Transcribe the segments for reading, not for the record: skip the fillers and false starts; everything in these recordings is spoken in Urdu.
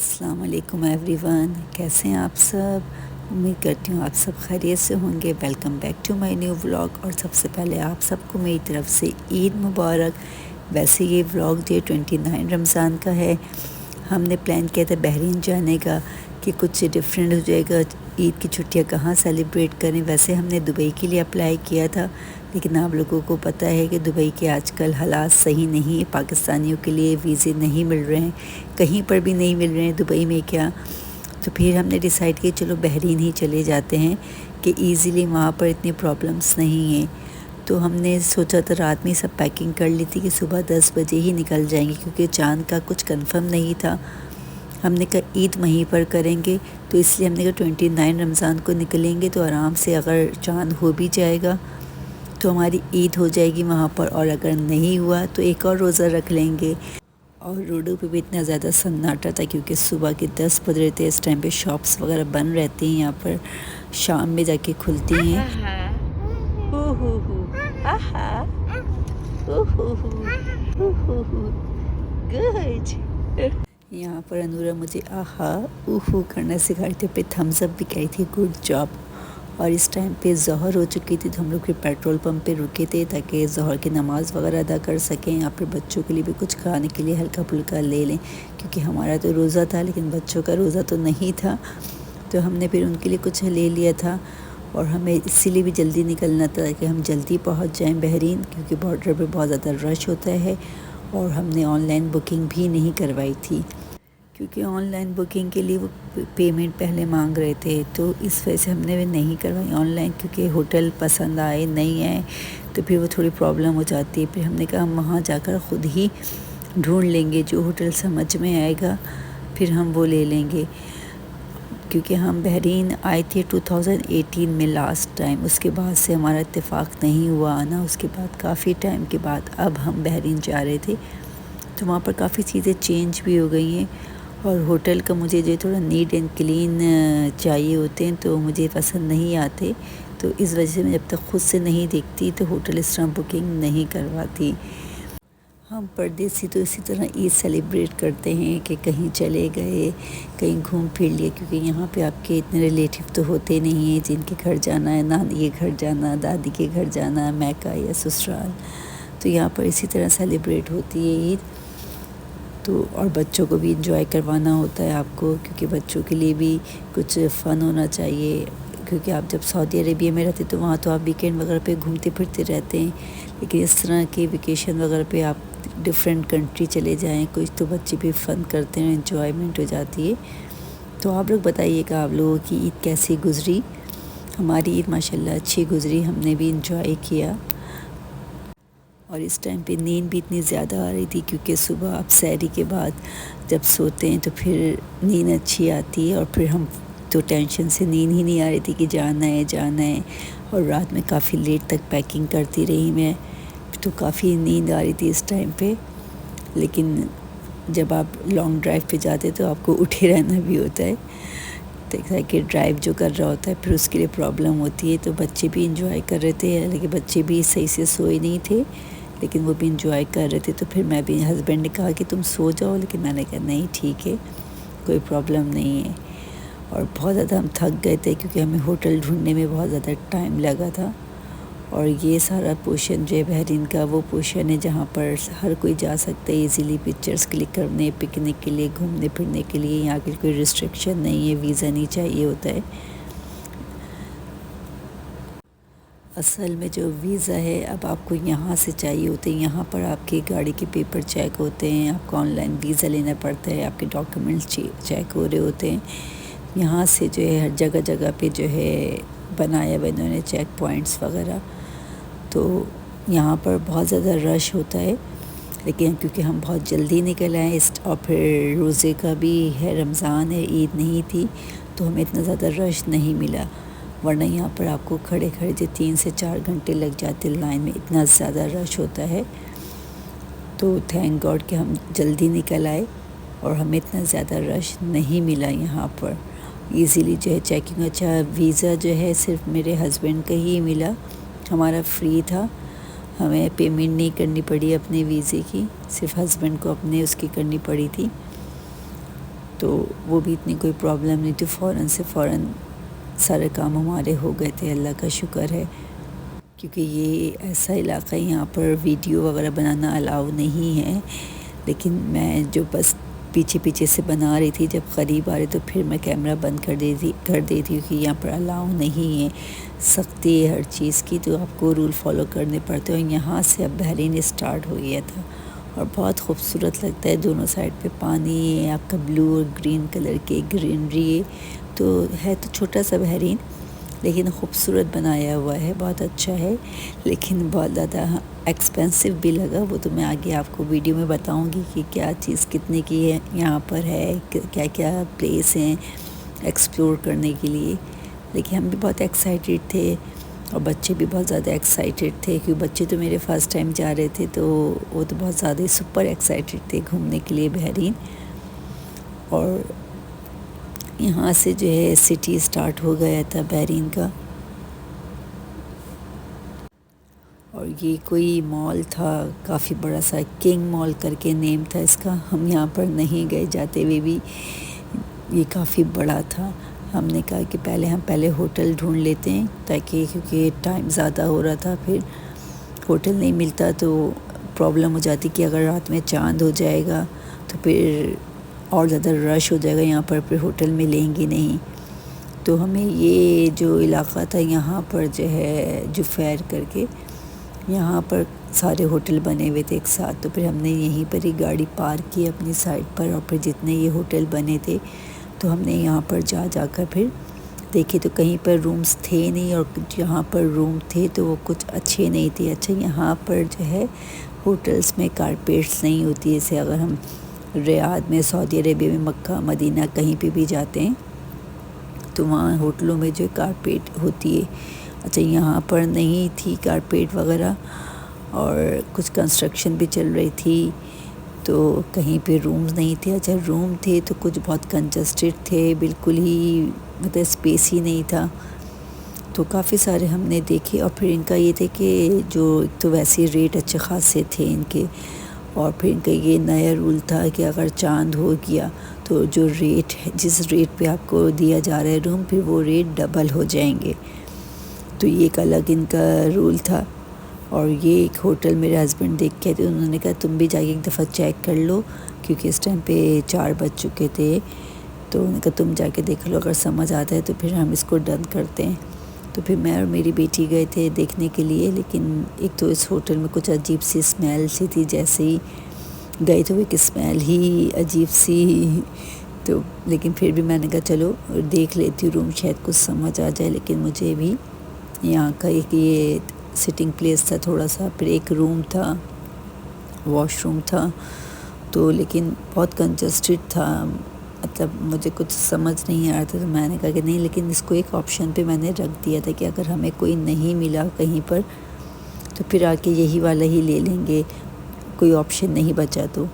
السلام علیکم ایوری ون، کیسے ہیں آپ سب؟ امید کرتی ہوں آپ سب خیریت سے ہوں گے۔ Welcome back to my new vlog, اور سب سے پہلے آپ سب کو میری طرف سے عید مبارک۔ ویسے یہ ولاگ ڈے 29 رمضان کا ہے۔ ہم نے پلان کیا تھا بحرین جانے کا کہ کچھ ڈفرینٹ ہو جائے گا، عید کی چھٹیاں کہاں سیلیبریٹ کریں۔ ویسے ہم نے دبئی کے لیے اپلائی کیا تھا، لیکن آپ لوگوں کو پتہ ہے کہ دبئی کے آج کل حالات صحیح نہیں ہیں، پاکستانیوں کے لیے ویزے نہیں مل رہے ہیں، کہیں پر بھی نہیں مل رہے ہیں، دبئی میں کیا۔ تو پھر ہم نے ڈیسائیڈ کیا چلو بحرین ہی چلے جاتے ہیں کہ ایزیلی وہاں پر اتنی پرابلمس نہیں ہیں۔ تو ہم نے سوچا تھا رات میں سب پیکنگ کر لی تھی کہ صبح 10 بجے ہی نکل جائیں گے، کیونکہ چاند کا کچھ کنفرم نہیں تھا۔ ہم نے کہا عید وہیں پر کریں گے، تو اس لیے ہم نے کہا 29 رمضان کو نکلیں گے تو آرام سے اگر چاند ہو بھی جائے گا تو ہماری عید ہو جائے گی وہاں پر، اور اگر نہیں ہوا تو ایک اور روزہ رکھ لیں گے۔ اور روڈوں پہ بھی اتنا زیادہ سناٹا تھا، کیونکہ صبح کے 10 بج رہے تھے۔ اس ٹائم پہ شاپس وغیرہ بند رہتی ہیں، یہاں پر شام میں جا کے کھلتی ہیں۔ یہاں پر انورا مجھے آہا اوہو کرنا سکھائی تھی، پہ تھمز اپ بھی کہی تھی گڈ جاب۔ اور اس ٹائم پہ ظہر ہو چکی تھی، تو ہم لوگ پھر پیٹرول پمپ پہ رکے تھے تاکہ ظہر کی نماز وغیرہ ادا کر سکیں، یا پھر بچوں کے لیے بھی کچھ کھانے کے لیے ہلکا پھلکا لے لیں، کیونکہ ہمارا تو روزہ تھا لیکن بچوں کا روزہ تو نہیں تھا، تو ہم نے پھر ان کے لیے کچھ لے لیا تھا۔ اور ہمیں اسی لیے بھی جلدی نکلنا تھا کہ ہم جلدی پہنچ جائیں بحرین، کیونکہ بارڈر پہ بہت زیادہ رش ہوتا ہے۔ اور ہم نے آن لائن بکنگ بھی نہیں کروائی تھی، کیونکہ آن لائن بکنگ کے لیے وہ پیمنٹ پہلے مانگ رہے تھے، تو اس وجہ سے ہم نے بھی نہیں کروائی آن لائن، کیونکہ ہوٹل پسند آئے نہیں آئے تو پھر وہ تھوڑی پرابلم ہو جاتی ہے۔ پھر ہم نے کہا ہم وہاں جا کر خود ہی ڈھونڈ لیں گے، جو ہوٹل سمجھ میں آئے گا پھر ہم وہ لے لیں گے، کیونکہ ہم بحرین آئے تھے 2018 میں لاسٹ ٹائم، اس کے بعد سے ہمارا اتفاق نہیں ہوا آنا، اس کے بعد کافی ٹائم کے بعد اب ہم بحرین جا رہے تھے، تو وہاں پر کافی چیزیں چینج بھی ہو گئی ہیں۔ اور ہوٹل کا مجھے جو تھوڑا نیٹ اینڈ کلین چاہیے ہوتے ہیں تو مجھے پسند نہیں آتے، تو اس وجہ سے میں جب تک خود سے نہیں دیکھتی تو ہوٹل اس طرح بکنگ نہیں کرواتی۔ ہم پردیسی تو اسی طرح عید سیلیبریٹ کرتے ہیں کہ کہیں چلے گئے، کہیں گھوم پھر لیے، کیونکہ یہاں پہ آپ کے اتنے ریلیٹیو تو ہوتے نہیں ہیں جن کے گھر جانا ہے، نانی کے گھر جانا، دادی کے گھر جانا، میکہ یا سسرال، تو یہاں پر اسی طرح سیلیبریٹ ہوتی ہے عید۔ تو اور بچوں کو بھی انجوائے کروانا ہوتا ہے آپ کو، کیونکہ بچوں کے لیے بھی کچھ فن ہونا چاہیے، کیونکہ آپ جب سعودی عربیہ میں رہتے تو وہاں تو آپ ویکینڈ وغیرہ پہ گھومتے پھرتے رہتے ہیں، لیکن اس طرح کے ویکیشن وغیرہ پہ آپ ڈفرینٹ کنٹری چلے جائیں، کچھ تو بچے بھی فن کرتے ہیں، انجوائمنٹ ہو جاتی ہے۔ تو آپ لوگ بتائیے کہ آپ لوگوں کی عید کیسی گزری؟ ہماری عید ماشاءاللہ اچھی گزری، ہم نے بھی انجوائے کیا۔ اور اس ٹائم پہ نیند بھی اتنی زیادہ آ رہی تھی، کیونکہ صبح آپ سحری کے بعد جب سوتے ہیں تو پھر نیند اچھی آتی ہے، اور پھر ہم تو ٹینشن سے نیند ہی نہیں آ رہی تھی کہ جانا ہے جانا ہے، اور رات میں کافی لیٹ تک پیکنگ کرتی رہی میں، تو کافی نیند آ رہی تھی اس ٹائم پہ۔ لیکن جب آپ لانگ ڈرائیو پہ جاتے تو آپ کو اٹھے رہنا بھی ہوتا ہے، کہ ڈرائیو جو کر رہا ہوتا ہے پھر اس کے لیے پرابلم ہوتی ہے۔ تو بچے بھی انجوائے کر رہے تھے، لیکن بچے بھی صحیح سے سوئے نہیں تھے، لیکن وہ بھی انجوائے کر رہے تھے، تو پھر میں بھی، ہسبینڈ نے کہا کہ تم سو جاؤ، لیکن میں نے کہا نہیں ٹھیک ہے، کوئی پرابلم نہیں ہے۔ اور بہت زیادہ ہم تھک گئے تھے، کیونکہ ہمیں ہوٹل ڈھونڈنے میں بہت زیادہ ٹائم لگا تھا۔ اور یہ سارا پورشن جو ہے بحرین کا وہ پورشن ہے جہاں پر ہر کوئی جا سکتا ہے ایزیلی پکچرز کلک کرنے، پکنک کے لیے، گھومنے پھرنے کے لیے، یہاں کی کوئی ریسٹرکشن نہیں ہے، ویزا نہیں چاہیے ہوتا ہے۔ اصل میں جو ویزا ہے اب آپ کو یہاں سے چاہیے ہوتے ہیں، یہاں پر آپ کی گاڑی کے پیپر چیک ہوتے ہیں، آپ کو آن لائن ویزا لینا پڑتا ہے، آپ کے ڈاکیومنٹس چیک ہو رہے ہوتے ہیں۔ یہاں سے جو ہے ہر جگہ جگہ پہ جو ہے بنایا ہوا انہوں نے چیک پوائنٹس وغیرہ، تو یہاں پر بہت زیادہ رش ہوتا ہے، لیکن کیونکہ ہم بہت جلدی نکل آئے اور پھر روزے کا بھی ہے، رمضان ہے، عید نہیں تھی، تو ہمیں اتنا زیادہ رش نہیں ملا، ورنہ یہاں پر آپ کو کھڑے کھڑے جو 3 سے 4 گھنٹے لگ جاتے لائن میں، اتنا زیادہ رش ہوتا ہے۔ تو تھینک گاڈ کہ ہم جلدی نکل آئے اور ہمیں اتنا زیادہ رش نہیں ملا یہاں پر، ایزیلی جو ہے چیکنگ۔ اچھا ویزا جو ہے صرف میرے ہسبینڈ کا ہی ملا، ہمارا فری تھا، ہمیں پیمنٹ نہیں کرنی پڑی اپنے ویزے کی، صرف ہسبینڈ کو اپنے اس کی کرنی پڑی تھی۔ تو وہ بھی اتنی کوئی پرابلم نہیں تھی، فوراً سارے کام ہمارے ہو گئے تھے، اللہ کا شکر ہے۔ کیونکہ یہ ایسا علاقہ ہے یہاں پر ویڈیو وغیرہ بنانا الاؤ نہیں ہے، لیکن میں جو بس پیچھے سے بنا رہی تھی، جب قریب آ رہی تو پھر میں کیمرہ بند کر دیتی کیونکہ یہاں پر الاؤ نہیں ہے، سختی ہے ہر چیز کی، تو آپ کو رول فالو کرنے پڑتے ہیں۔ اور یہاں سے اب بحرین اسٹارٹ ہو گیا تھا اور بہت خوبصورت لگتا ہے، دونوں سائڈ پہ پانی ہے، آپ کا بلو اور گرین کلر کے گرینری ہے، تو چھوٹا سا بحرین لیکن خوبصورت بنایا ہوا ہے، بہت اچھا ہے، لیکن بہت زیادہ ایکسپینسو بھی لگا، وہ تو میں آگے آپ کو ویڈیو میں بتاؤں گی کہ کیا چیز کتنے کی ہے یہاں پر ہے، کیا کیا پلیس ہیں ایکسپلور کرنے کے لیے۔ لیکن ہم بھی بہت ایکسائٹیڈ تھے اور بچے بھی بہت زیادہ ایکسائٹیڈ تھے، کیونکہ بچے تو میرے فرسٹ ٹائم جا رہے تھے، تو وہ تو بہت زیادہ سپر ایکسائٹیڈ تھے گھومنے کے لیے بحرین۔ اور یہاں سے جو ہے سٹی سٹارٹ ہو گیا تھا بحرین کا، اور یہ کوئی مال تھا کافی بڑا سا، کنگ مال کر کے نیم تھا اس کا، ہم یہاں پر نہیں گئے جاتے ہوئے بھی، یہ کافی بڑا تھا۔ ہم نے کہا کہ ہم پہلے ہوٹل ڈھونڈ لیتے ہیں، تاکہ کیونکہ ٹائم زیادہ ہو رہا تھا، پھر ہوٹل نہیں ملتا تو پرابلم ہو جاتی کہ اگر رات میں چاند ہو جائے گا تو پھر اور زیادہ رش ہو جائے گا یہاں پر، پھر ہوٹل ملیں گے نہیں۔ تو ہمیں یہ جو علاقہ تھا یہاں پر جو ہے جفیر کر کے، یہاں پر سارے ہوٹل بنے ہوئے تھے ایک ساتھ، تو پھر ہم نے یہیں پر ہی گاڑی پارک کی اپنی سائڈ پر، اور پھر جتنے یہ ہوٹل بنے تھے تو ہم نے یہاں پر جا کر پھر دیکھے، تو کہیں پر رومز تھے نہیں، اور جہاں پر روم تھے تو وہ کچھ اچھے نہیں تھے۔ اچھا یہاں پر جو ہے ہوٹلز میں کارپیٹس نہیں ہوتی، جیسے اگر ہم ریاض میں، سعودی عربیہ میں، مکہ مدینہ کہیں پہ بھی جاتے ہیں تو وہاں ہوٹلوں میں جو کارپیٹ ہوتی ہے، اچھا یہاں پر نہیں تھی کارپیٹ وغیرہ، اور کچھ کنسٹرکشن بھی چل رہی تھی، تو کہیں پہ رومز نہیں تھے۔ اچھا روم تھے تو کچھ بہت کنجسٹڈ تھے، بالکل ہی مطلب اسپیس ہی نہیں تھا، تو کافی سارے ہم نے دیکھے۔ اور پھر ان کا یہ تھے کہ جو ایک تو ویسے ریٹ اچھے خاصے تھے ان کے، اور پھر ان کا یہ نیا رول تھا کہ اگر چاند ہو گیا تو جو ریٹ ہے، جس ریٹ پہ آپ کو دیا جا رہا ہے روم، پھر وہ ریٹ ڈبل ہو جائیں گے، تو یہ ایک الگ ان کا رول تھا۔ اور یہ ایک ہوٹل میرے ہسبینڈ دیکھ کے تھے، انہوں نے کہا تم بھی جا کے ایک دفعہ چیک کر لو، کیونکہ اس ٹائم پہ 4 بج چکے تھے، تو انہوں نے کہا تم جا کے دیکھ لو، اگر سمجھ آتا ہے تو پھر ہم اس کو ڈن کرتے ہیں۔ تو پھر میں اور میری بیٹی گئے تھے دیکھنے کے لیے، لیکن ایک تو اس ہوٹل میں کچھ عجیب سی اسمیل سی تھی، جیسے ہی گئے تو ایک اسمیل ہی عجیب سی، تو لیکن پھر بھی میں نے کہا چلو دیکھ لیتی ہوں روم، شاید کچھ سمجھ آ جائے۔ لیکن مجھے بھی یہاں کا ایک یہ سٹنگ پلیس تھا تھوڑا سا، پھر ایک روم تھا، واش روم تھا، تو لیکن بہت کنجسٹڈ تھا، مطلب مجھے کچھ سمجھ نہیں آ رہا تھا، تو میں نے کہا کہ نہیں، لیکن اس کو ایک آپشن پہ میں نے رکھ دیا تھا کہ اگر ہمیں کوئی نہیں ملا کہیں پر تو پھر آ کے یہی والا ہی لے لیں گے، کوئی آپشن نہیں بچا تو۔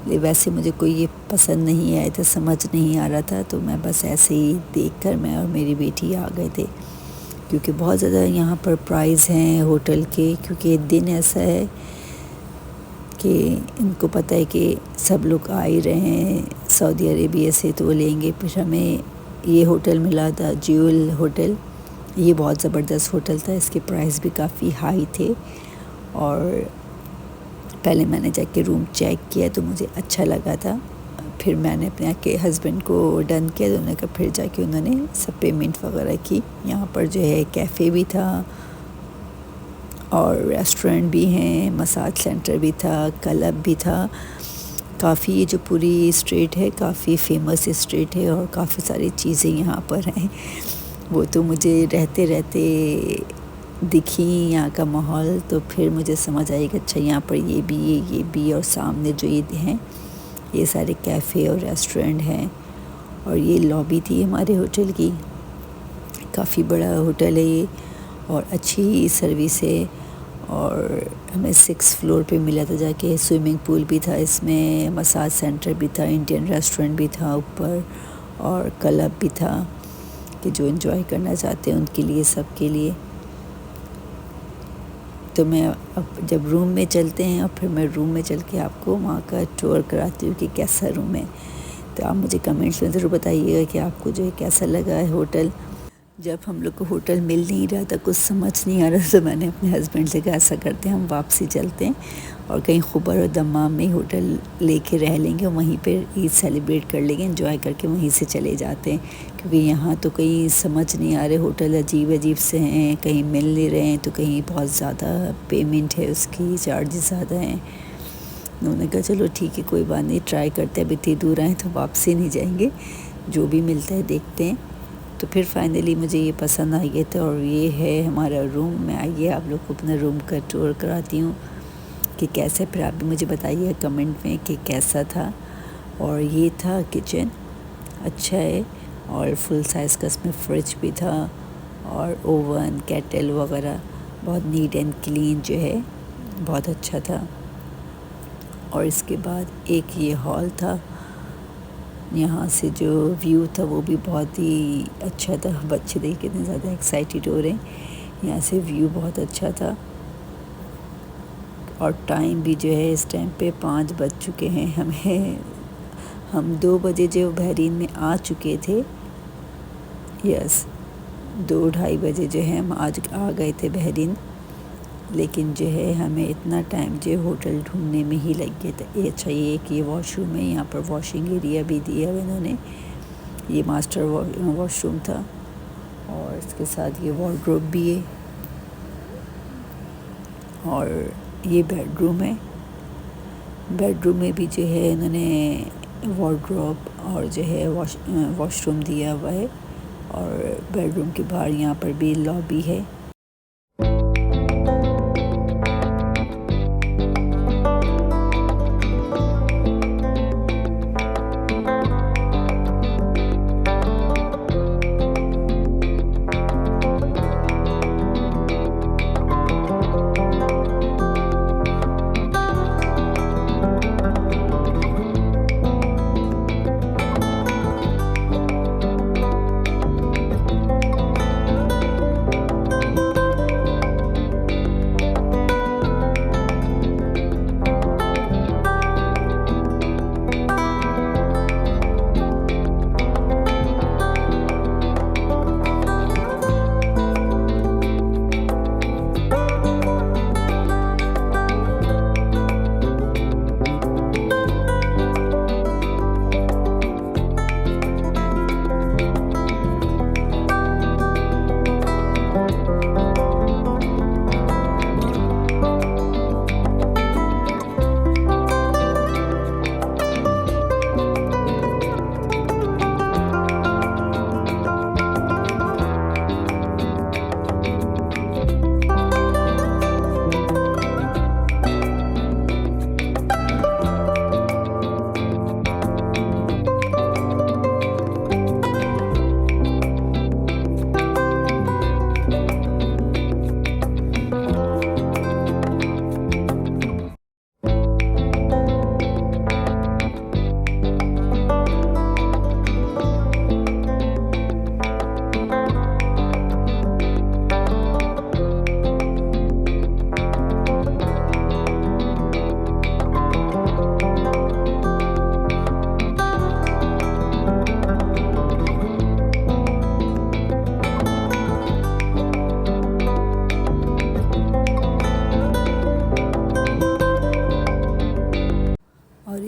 ویسے مجھے کوئی یہ پسند نہیں آیا تھا، سمجھ نہیں آ رہا تھا، تو میں بس ایسے ہی دیکھ کر میں اور میری بیٹی آ گئے تھے، کیونکہ بہت زیادہ یہاں پر پرائز ہیں ہوٹل کے، کیونکہ دن ایسا ہے کہ ان کو پتہ ہے کہ سب لوگ آ ہی رہے ہیں سعودی عربیہ سے، تو وہ لیں گے۔ پھر ہمیں یہ ہوٹل ملا تھا جیول ہوٹل، یہ بہت زبردست ہوٹل تھا، اس کے پرائز بھی کافی ہائی تھے، اور پہلے میں نے جا کے روم چیک کیا تو مجھے اچھا لگا تھا، پھر میں نے اپنے کے ہسبینڈ کو ڈن کیا، تو انہوں نے کہا پھر جا کے انہوں نے سب پیمنٹ وغیرہ کی۔ یہاں پر جو ہے کیفے بھی تھا اور ریسٹورنٹ بھی ہیں، مساج سینٹر بھی تھا، کلب بھی تھا، کافی یہ جو پوری اسٹریٹ ہے کافی فیمس اسٹریٹ ہے، اور کافی ساری چیزیں یہاں پر ہیں، وہ تو مجھے رہتے دکھی یہاں کا ماحول، تو پھر مجھے سمجھ آئی کہ اچھا یہاں پر یہ بھی اور سامنے جو یہ ہیں یہ سارے کیفے اور ریسٹورنٹ ہیں، اور یہ لابی تھی ہمارے ہوٹل کی، کافی بڑا ہوٹل ہے یہ، اور اچھی سروس ہے، اور ہمیں 6 فلور پہ ملا تھا جا کے، سوئمنگ پول بھی تھا اس میں، مساج سینٹر بھی تھا، انڈین ریسٹورنٹ بھی تھا اوپر، اور کلب بھی تھا کہ جو انجوائے کرنا چاہتے ہیں ان کے لیے، سب کے لیے۔ تو میں اب جب روم میں چلتے ہیں، اور پھر میں روم میں چل کے آپ کو وہاں کا ٹور کراتی ہوں کہ کیسا روم ہے۔ تو آپ مجھے کمنٹس میں ضرور بتائیے گا کہ آپ کو جو ہے کیسا لگا ہے ہوٹل۔ جب ہم لوگ کو ہوٹل مل نہیں رہا تھا، کچھ سمجھ نہیں آ رہا، تو میں نے اپنے ہسبینڈ سے کہا ایسا کرتے ہیں ہم واپسی چلتے ہیں اور کہیں خبر اور دمام میں ہوٹل لے کے رہ لیں گے، وہیں پہ عید سیلیبریٹ کر لیں گے، انجوائے کر کے وہیں سے چلے جاتے ہیں، کیونکہ یہاں تو کہیں سمجھ نہیں آ رہے، ہوٹل عجیب عجیب سے ہیں، کہیں مل نہیں رہے ہیں، تو کہیں بہت زیادہ پیمنٹ ہے، اس کی چارجز زیادہ ہیں۔ انہوں نے کہا چلو ٹھیک ہے کوئی بات نہیں، ٹرائی کرتے ہیں، اب اتنی دور آئیں تو واپسی نہیں جائیں گے، جو بھی ملتا ہے دیکھتے ہیں۔ تو پھر فائنلی مجھے یہ پسند آ گئے تھے، اور یہ ہے ہمارا روم۔ میں آئیے آپ لوگ کو اپنا روم کا ٹور کراتی ہوں کہ کیسا، پھر آپ بھی مجھے بتائیے کمنٹ میں کہ کیسا تھا۔ اور یہ تھا کچن، اچھا ہے، اور فل سائز کا اس میں فریج بھی تھا، اور اوون، کیٹل وغیرہ، بہت نیٹ اینڈ کلین جو ہے، بہت اچھا تھا۔ اور اس کے بعد ایک یہ ہال تھا، یہاں سے جو ویو تھا وہ بھی بہت ہی اچھا تھا، بچے دیکھ کے اتنے زیادہ ایکسائٹیڈ ہو رہے ہیں، یہاں سے ویو بہت اچھا تھا۔ اور ٹائم بھی جو ہے اس ٹائم پہ 5 بج چکے ہیں، ہم 2 بجے جو بحرین میں آ چکے تھے، 2-2:30 بجے جو ہے ہم آج آ گئے تھے بحرین، لیکن جو ہے ہمیں اتنا ٹائم جو ہوٹل ڈھونڈنے میں ہی لگ گیا تھا۔ یہ اچھا، یہ واش روم ہے، یہاں پر واشنگ ایریا بھی دیا ہے انہوں نے، یہ ماسٹر واش روم تھا، اور اس کے ساتھ یہ وارڈروب بھی ہے، اور یہ بیڈ روم ہے۔ بیڈ روم میں بھی جو ہے انہوں نے وارڈروب اور جو ہے واش روم دیا ہوا ہے، اور بیڈ روم کے باہر یہاں پر بھی لابی ہے۔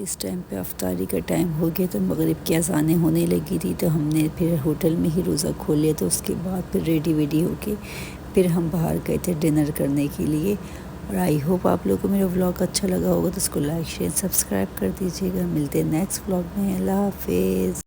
اس ٹائم پہ افطاری کا ٹائم ہو گیا، تو مغرب کی اذانیں ہونے لگی تھی، تو ہم نے پھر ہوٹل میں ہی روزہ کھول لیا، تو اس کے بعد پھر ریڈی ویڈی ہو کے پھر ہم باہر گئے تھے ڈنر کرنے کے لیے۔ اور آئی ہوپ آپ لوگوں کو میرا ولاگ اچھا لگا ہوگا، تو اس کو لائک شیئر سبسکرائب کر دیجیے گا۔ ملتے ہیں نیکسٹ ولاگ میں، اللہ حافظ۔